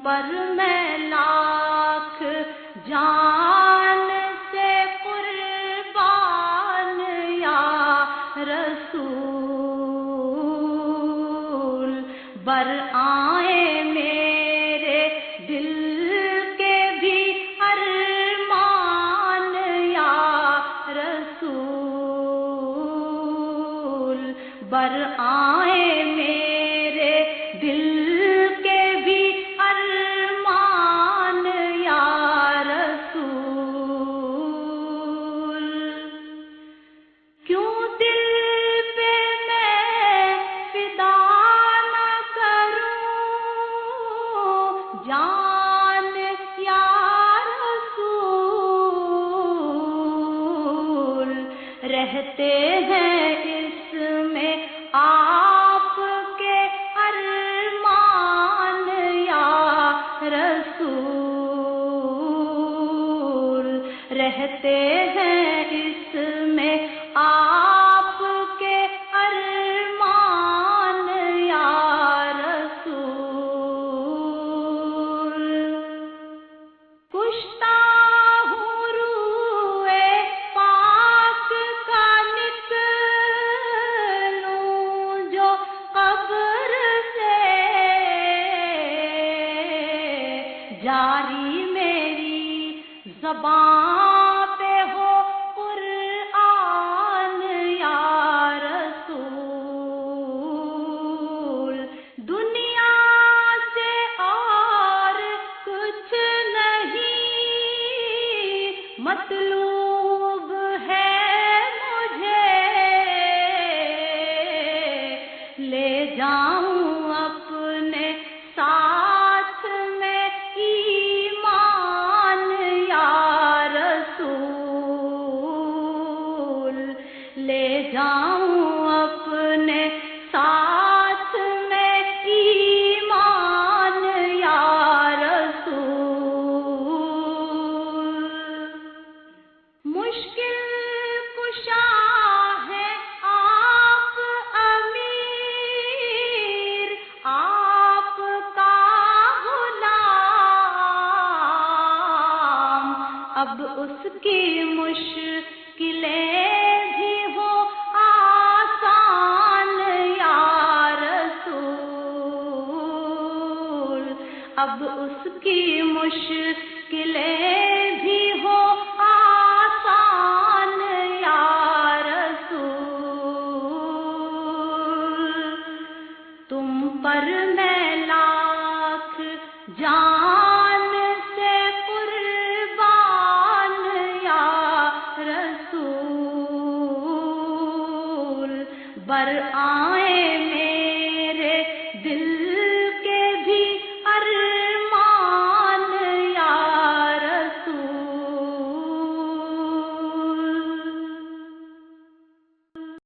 پر میں لاکھ جان سے قربان یا رسول، بر آئے میرے دل کے بھی ارمان یا رسول، بر آئے میرے دل کے بھی ارمان یا رسول۔ کیوں دل پہ میں فدا نہ کروں جان یا رسول، رہتے ہیں اس میں آپ کے ارمان یا رسول، رہتے ہیں اس میں آپ کے ارمان یا رسول۔ کشتا ہوں روئے پاک کا نکلوں جو قبر سے، جاری میری زباں پہ ہو قرآن یا رسول، دنیا سے اور کچھ نہیں مطلوب ہے مجھے، لے جاؤں اپنے ساتھ میں ایمان یا رسول، لے جاؤں اپنے ساتھ میں ایمان یا رسول۔ مشکل کشا ہے آپ امیر، آپ کا غلام، اب اس کی مشکلیں بھی ہو آسان یا رسول، اب اس کی مشکلیں بھی ہو آسان یا رسول، تم پر میں لاکھ جان سے قربان یا رسول، بر آئے